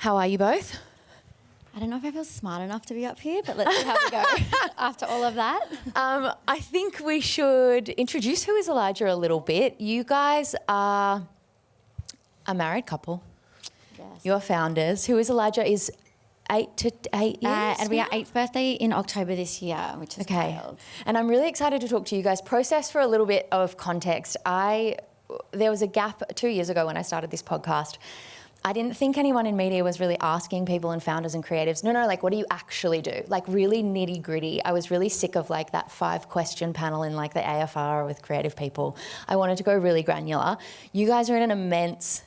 How are you both? I don't know if I feel smart enough to be up here, but let's see how we go after all of that. I think we should introduce who is Elijah a little bit. You guys are a married couple. Yes. You're founders. Who is Elijah is 8 to 8 years. And we are 8th birthday in October this year, which is wild. And I'm really excited to talk to you guys. Process for a little bit of context. There was a gap 2 years ago when I started this podcast. I didn't think anyone in media was really asking people and founders and creatives, no, like, what do you actually do? Like, really nitty gritty. I was really sick of like that 5-question panel in like the AFR with creative people. I wanted to go really granular. You guys are in an immense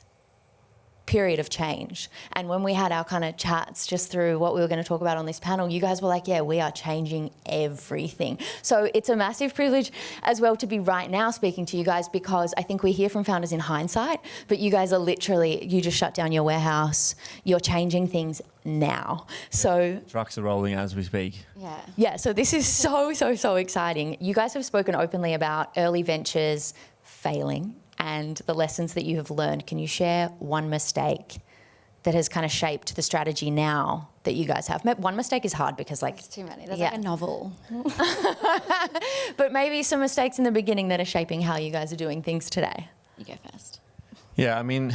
period of change. And when we had our kind of chats just through what we were going to talk about on this panel, you guys were like, yeah, we are changing everything. So it's a massive privilege as well to be right now speaking to you guys, because I think we hear from founders in hindsight, but you guys are literally, you just shut down your warehouse, you're changing things now. So trucks are rolling as we speak. Yeah, so this is so exciting. You guys have spoken openly about early ventures failing and the lessons that you have learned. Can you share one mistake that has kind of shaped the strategy now that you guys have? One mistake is hard because like... There's too many. There's like a novel. But maybe some mistakes in the beginning that are shaping how you guys are doing things today. You go first. Yeah, I mean,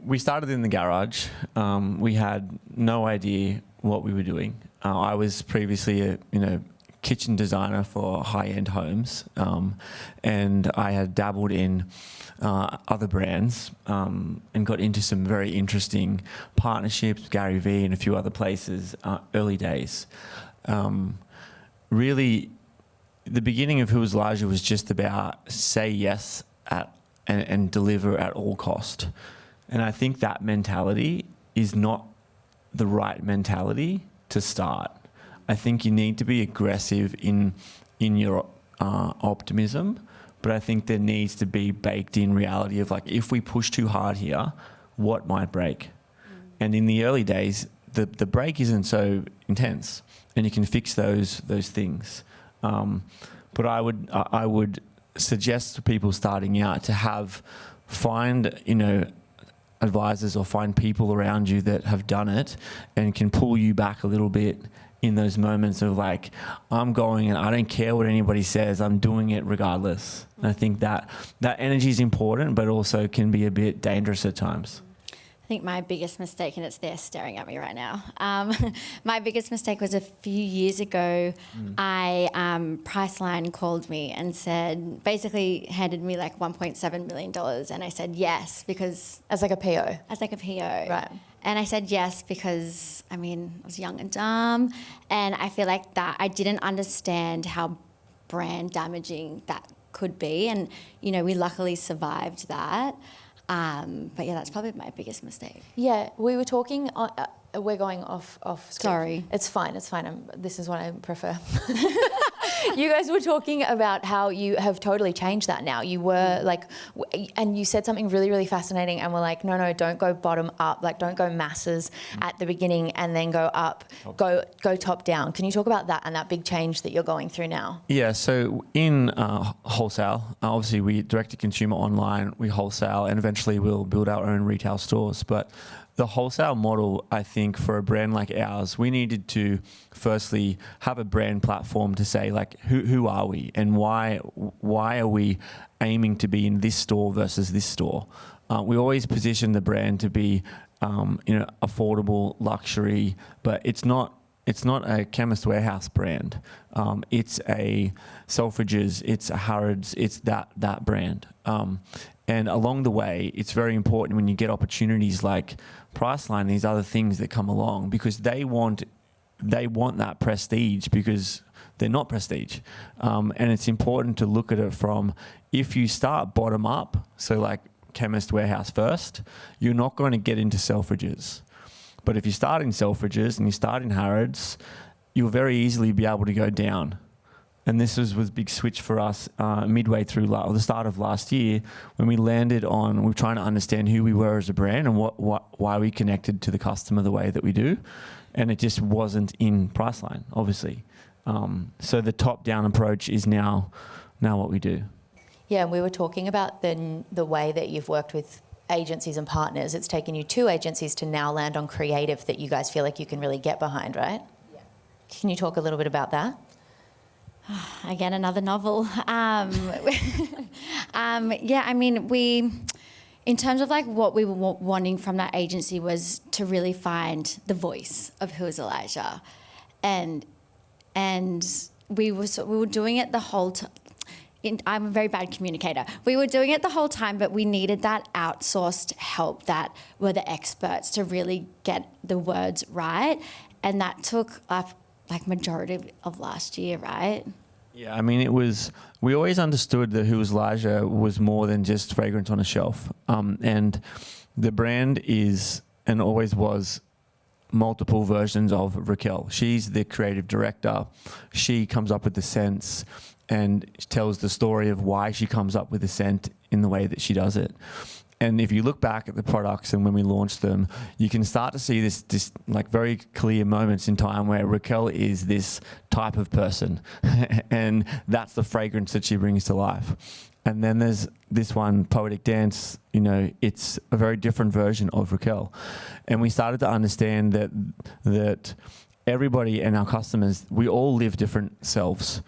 we started in the garage. We had no idea what we were doing. I was previously a, kitchen designer for high-end homes, and I had dabbled in other brands and got into some very interesting partnerships, Gary Vee and a few other places, early days. Really, the beginning of Who is Elijah was just about say yes and deliver at all cost. And I think that mentality is not the right mentality to start. I think you need to be aggressive in your optimism, but I think there needs to be baked in reality of like, if we push too hard here, what might break? And in the early days, the break isn't so intense, and you can fix those things. But I would suggest to people starting out to find advisors or find people around you that have done it and can pull you back a little bit in those moments of like, I'm going and I don't care what anybody says, I'm doing it regardless. And I think that energy is important, but also can be a bit dangerous at times. I think my biggest mistake, and it's there staring at me right now, my biggest mistake was a few years ago. Priceline called me and said, basically handed me like $1.7 million, and I said yes because... As like a PO? As like a PO. Right. And I said yes because, I was young and dumb, and I feel like that I didn't understand how brand damaging that could be, and, we luckily survived that. But yeah, that's probably my biggest mistake. Yeah, we were talking, we're going off script. Sorry. It's fine. This is what I prefer. You guys were talking about how you have totally changed that now. You were like, and you said something really, really fascinating, and we're like, no, don't go bottom up, like don't go masses at the beginning and then go up, go top down. Can you talk about that and that big change that you're going through now? Yeah, so in wholesale, obviously we direct to consumer online, we wholesale, and eventually we'll build our own retail stores. But the wholesale model, I think, for a brand like ours, we needed to firstly have a brand platform to say, like, who are we and why are we aiming to be in this store versus this store? We always position the brand to be, affordable, luxury, but it's not a Chemist Warehouse brand. It's a Selfridges, it's a Harrods, it's that brand. And along the way, it's very important when you get opportunities like Priceline, these other things that come along, because they want that prestige because they're not prestige. And it's important to look at it from, if you start bottom up, so like Chemist Warehouse first, you're not going to get into Selfridges. But if you start in Selfridges and you start in Harrods, you'll very easily be able to go down. And this was a big switch for us midway through the start of last year, when we landed on, we were trying to understand who we were as a brand and why we connected to the customer the way that we do. And it just wasn't in Priceline, obviously. So the top-down approach is now what we do. Yeah, and we were talking about the way that you've worked with agencies and partners. It's taken you 2 agencies to now land on creative that you guys feel like you can really get behind, right? Yeah. Can you talk a little bit about that? Again, another novel. Yeah, I mean, in terms of like what we were wanting from that agency was to really find the voice of Who is Elijah, and we were doing it the whole time. I'm a very bad communicator. We were doing it the whole time, but we needed that outsourced help that were the experts to really get the words right, and that took up like majority of last year, right? Yeah, I mean, we always understood that Who is Elijah was more than just fragrance on a shelf. And the brand is, and always was, multiple versions of Raquel. She's the creative director. She comes up with the scents and tells the story of why she comes up with the scent in the way that she does it. And if you look back at the products and when we launched them, you can start to see this like very clear moments in time where Raquel is this type of person and that's the fragrance that she brings to life. And then there's this one, Poetic Dance, you know, it's a very different version of Raquel. And we started to understand that everybody and our customers, we all live different selves.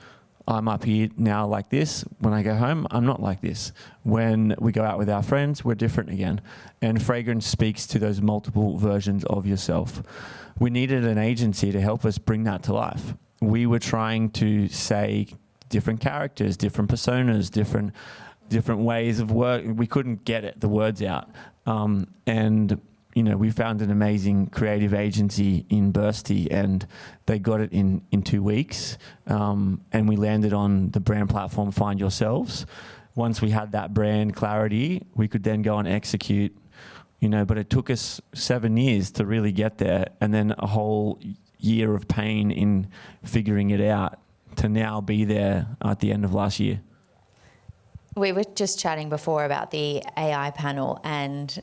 I'm up here now like this. When I go home, I'm not like this. When we go out with our friends, we're different again. And fragrance speaks to those multiple versions of yourself. We needed an agency to help us bring that to life. We were trying to say different characters, different personas, different ways of work. We couldn't get the words out. And you know, we found an amazing creative agency in Bursty, and they got it in 2 weeks. And we landed on the brand platform Find Yourselves. Once we had that brand clarity, we could then go and execute, you know, but it took us 7 years to really get there, and then a whole year of pain in figuring it out to now be there at the end of last year. We were just chatting before about the AI panel, and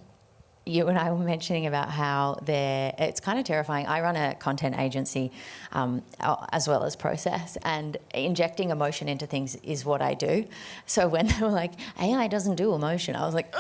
you and I were mentioning about how it's kind of terrifying. I run a content agency as well as process, and injecting emotion into things is what I do. So when they were like, AI doesn't do emotion, I was like,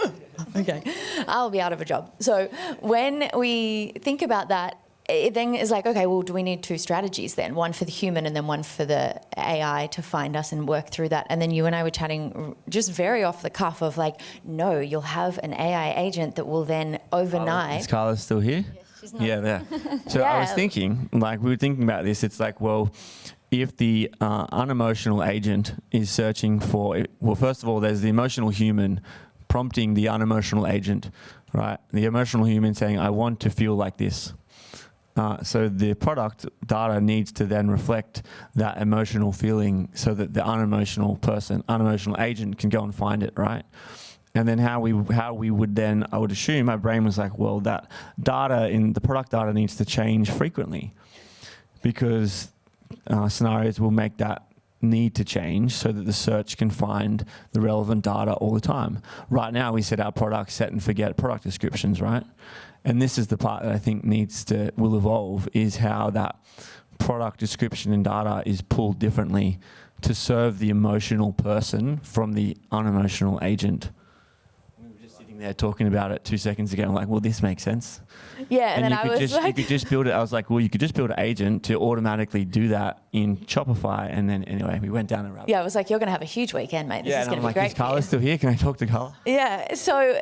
okay, I'll be out of a job. So when we think about that, it then is like, okay, well, do we need 2 strategies then? One for the human and then one for the AI to find us and work through that. And then you and I were chatting just very off the cuff of like, no, you'll have an AI agent that will then overnight. Is Carla still here? Yeah, she's not. Yeah, there. So I was thinking, like we were thinking about this, it's like, well, if the unemotional agent is searching for, well, first of all, there's the emotional human prompting the unemotional agent, right? The emotional human saying, I want to feel like this. So the product data needs to then reflect that emotional feeling so that the unemotional agent can go and find it, right? And then how we would then, I would assume, my brain was like, well, that data in the product data needs to change frequently because scenarios will make that need to change so that the search can find the relevant data all the time. Right now, we set our product set and forget product descriptions, right? And this is the part that I think will evolve, is how that product description and data is pulled differently to serve the emotional person from the unemotional agent. We were just sitting there talking about it 2 seconds ago. I'm like, well, this makes sense. Yeah, and then you could just build it. I was like, well, you could just build an agent to automatically do that in Shopify. And then anyway, we went down a rabbit. Yeah, I was like, you're going to have a huge weekend, mate. This is going to be great. Is Carla still here? Can I talk to Carla? Yeah, so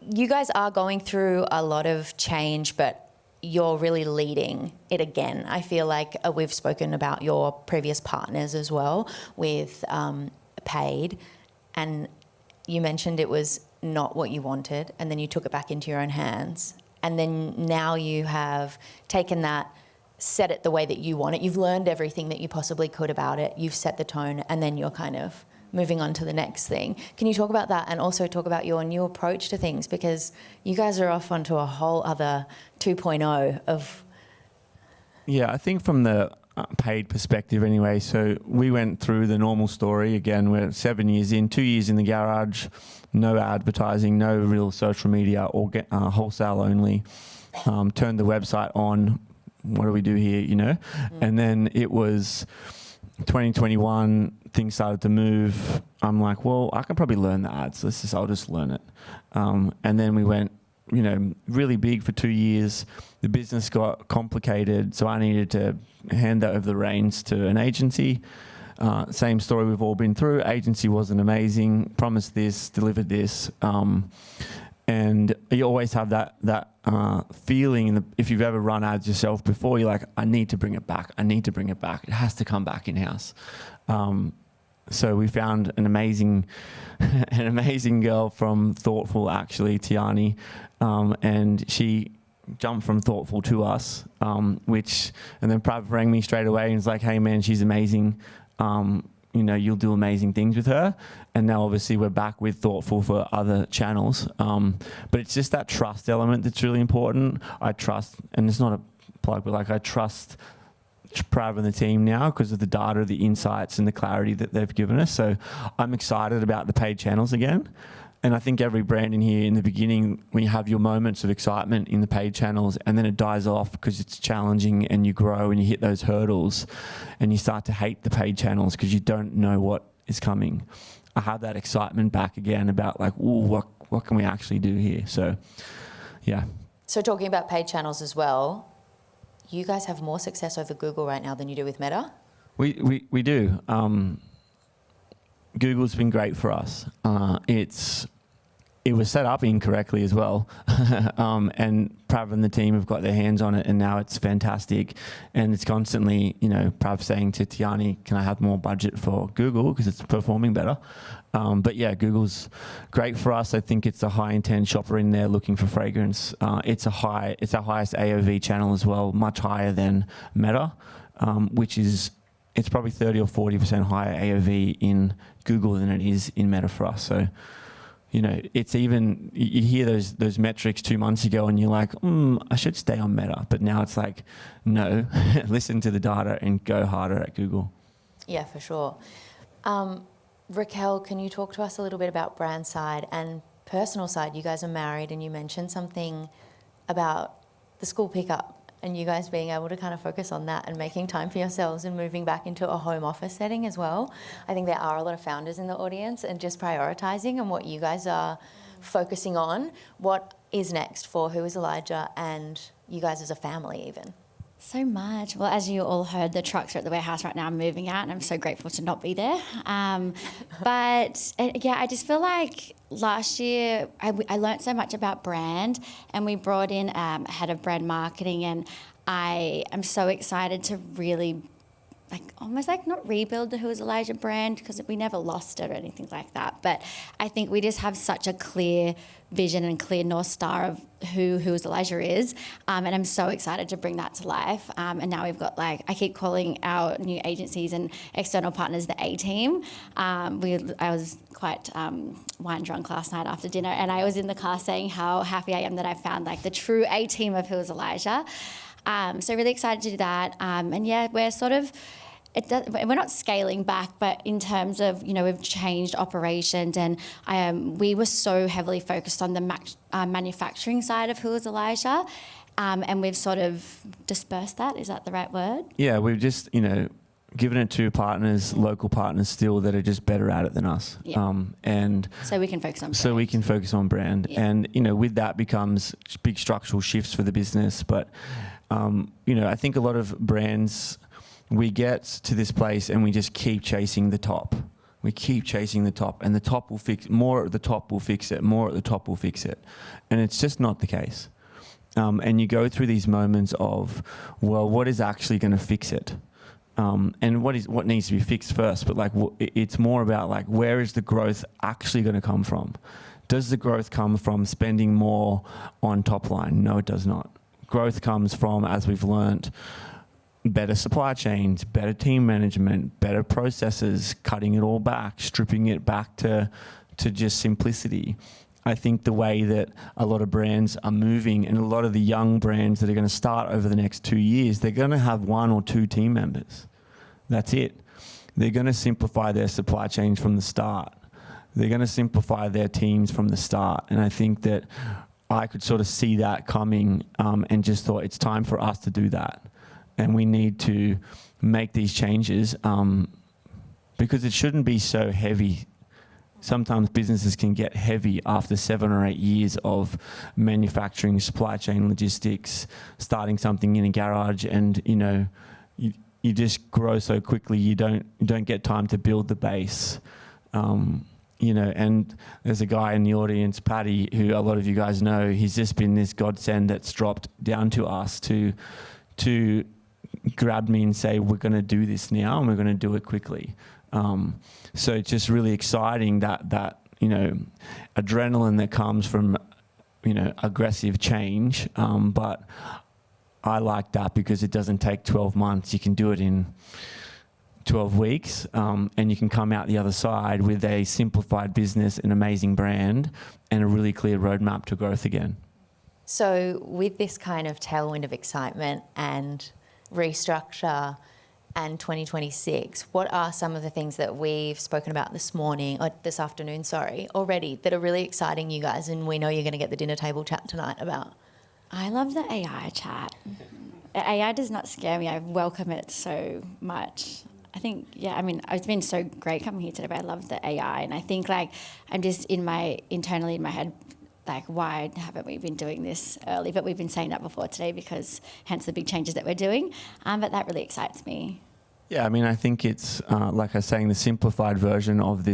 you guys are going through a lot of change, but you're really leading it again. I feel like we've spoken about your previous partners as well with Paid, and you mentioned it was not what you wanted, and then you took it back into your own hands. And then now you have taken that, set it the way that you want it. You've learned everything that you possibly could about it. You've set the tone, and then you're kind of moving on to the next thing. Can you talk about that and also talk about your new approach to things? Because you guys are off onto a whole other 2.0 of... Yeah, I think from the Paid perspective anyway, so we went through the normal story. Again, we're 7 years in, 2 years in the garage, no advertising, no real social media, or wholesale only. Turned the website on. What do we do here, you know? And then it was 2021, things started to move. I'm like, well, I can probably learn the ads. I'll just learn it. And then we went, really big for 2 years. The business got complicated, so I needed to hand over the reins to an agency. Same story we've all been through. Agency wasn't amazing. Promised this, delivered this. And you always have that feeling, if you've ever run ads yourself before, you're like, I need to bring it back. It has to come back in-house. So we found an amazing girl from Thoughtful, actually, Tiani, and she jumped from Thoughtful to us, and then Prav rang me straight away and was like, hey man, she's amazing. You'll do amazing things with her. And now obviously we're back with Thoughtful for other channels. But it's just that trust element that's really important. I trust, and it's not a plug, but I trust Prav and the team now because of the data, the insights and the clarity that they've given us. So I'm excited about the paid channels again. And I think every brand in here in the beginning, when you have your moments of excitement in the paid channels and then it dies off because it's challenging and you grow and you hit those hurdles and you start to hate the paid channels because you don't know what is coming. I have that excitement back again about ooh, what can we actually do here? So, yeah. So talking about paid channels as well, you guys have more success over Google right now than you do with Meta? We do. Google's been great for us. It was set up incorrectly as well. And Prav and the team have got their hands on it and now it's fantastic. And it's constantly, Prav saying to Tiani, can I have more budget for Google because it's performing better. But yeah, Google's great for us. I think it's a high intent shopper in there looking for fragrance. It's our highest AOV channel as well, much higher than Meta, it's probably 30 or 40% higher AOV in Google than it is in Meta for us. So, it's even, you hear those metrics 2 months ago and you're like, I should stay on Meta. But now it's like, no, listen to the data and go harder at Google. Yeah, for sure. Raquel, can you talk to us a little bit about brand side and personal side? You guys are married and you mentioned something about the school pickup and you guys being able to kind of focus on that and making time for yourselves and moving back into a home office setting as well. I think there are a lot of founders in the audience and just prioritizing and what you guys are focusing on. What is next for Who is Elijah and you guys as a family even? So much. Well, as you all heard, the trucks are at the warehouse right now. I'm moving out and I'm so grateful to not be there. I just feel like last year I learned so much about brand and we brought in a head of brand marketing and I am so excited to really almost not rebuild the Who is Elijah brand because we never lost it or anything like that. But I think we just have such a clear vision and clear North Star of who is Elijah is. And I'm so excited to bring that to life. And now we've got I keep calling our new agencies and external partners the A-team. I was quite wine drunk last night after dinner and I was in the car saying how happy I am that I found the true A-team of Who is Elijah. So really excited to do that. And yeah, we're sort of, we're not scaling back, but in terms of, we've changed operations and we were so heavily focused on the manufacturing side of Who is Elijah. And we've sort of dispersed that. Is that the right word? Yeah, we've just, given it to partners, local partners still that are just better at it than us. Yeah. And so we can focus on brand. So we can focus on brand. Yeah. And, with that becomes big structural shifts for the business. But, I think a lot of brands, we get to this place and we just keep chasing the top. We keep chasing the top and the top will fix, more at the top will fix it, more at the top will fix it. And it's just not the case. And you go through these moments of, well, what is actually going to fix it? And what needs to be fixed first? But it's more about where is the growth actually going to come from? Does the growth come from spending more on top line? No, it does not. Growth comes from, as we've learnt, better supply chains, better team management, better processes, cutting it all back, stripping it back to just simplicity. I think the way that a lot of brands are moving and a lot of the young brands that are going to start over the next 2 years, they're going to have 1 or 2 team members. That's it. They're going to simplify their supply chains from the start. They're going to simplify their teams from the start. And I think that I could sort of see that coming and just thought it's time for us to do that. and we need to make these changes because it shouldn't be so heavy. Sometimes businesses can get heavy after 7 or 8 years of manufacturing, supply chain, logistics, starting something in a garage, and you just grow so quickly you don't get time to build the base. And there's a guy in the audience, Paddy, who a lot of you guys know. He's just been this godsend that's dropped down to us to grab me and say, we're going to do this now and we're going to do it quickly. So it's just really exciting that adrenaline that comes from aggressive change. But I like that because it doesn't take 12 months. You can do it in 12 weeks, and you can come out the other side with a simplified business, an amazing brand, and a really clear roadmap to growth again. So with this kind of tailwind of excitement and restructure and 2026, what are some of the things that we've spoken about this afternoon, already, that are really exciting you guys, and we know you're going to get the dinner table chat tonight about? I love the AI chat. AI does not scare me. I welcome it so much. I think, it's been so great coming here today, but I love the AI. And I think, I'm just internally in my head, why haven't we been doing this early? But we've been saying that before today because hence the big changes that we're doing. But that really excites me. Yeah, I think it's, like I was saying, the simplified version of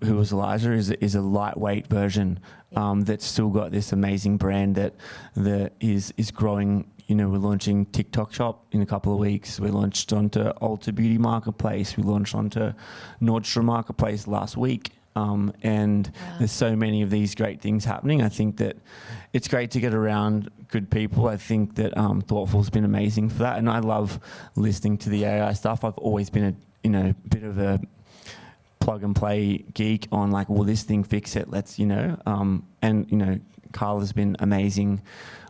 Who Was Elijah is a lightweight version that's still got this amazing brand that is growing. We're launching TikTok Shop in a couple of weeks. We launched onto Ulta Beauty Marketplace. We launched onto Nordstrom Marketplace last week. And there's so many of these great things happening. I think that it's great to get around good people. I think that Thoughtful's been amazing for that. And I love listening to the AI stuff. I've always been a bit of a plug and play geek on will this thing fix it? Let's, Carla's been amazing.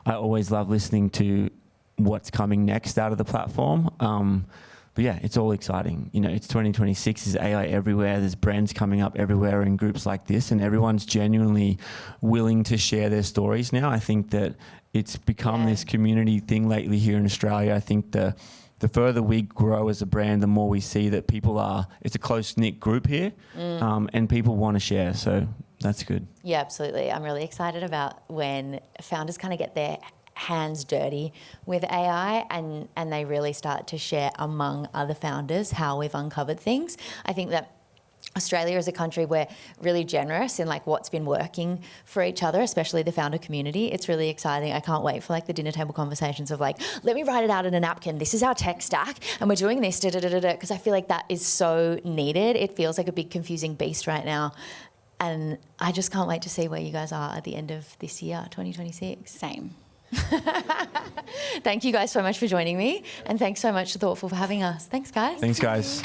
I always love listening to what's coming next out of the platform. But yeah, it's all exciting. It's 2026, there's AI everywhere, there's brands coming up everywhere in groups like this, and everyone's genuinely willing to share their stories now. I think that it's become this community thing lately here in Australia. I think the further we grow as a brand, the more we see that it's a close-knit group here, and people want to share, so that's good. Yeah, absolutely. I'm really excited about when founders kind of get their hands dirty with AI and they really start to share among other founders how we've uncovered things. I think that Australia is a country we're really generous in what's been working for each other, especially the founder community. It's really exciting. I can't wait for the dinner table conversations of let me write it out in a napkin. This is our tech stack and we're doing this, because I feel like that is so needed. It feels like a big confusing beast right now. And I just can't wait to see where you guys are at the end of this year, 2026. Same. Thank you guys so much for joining me, and thanks so much to Thoughtful for having us. Thanks, guys. Thanks, guys.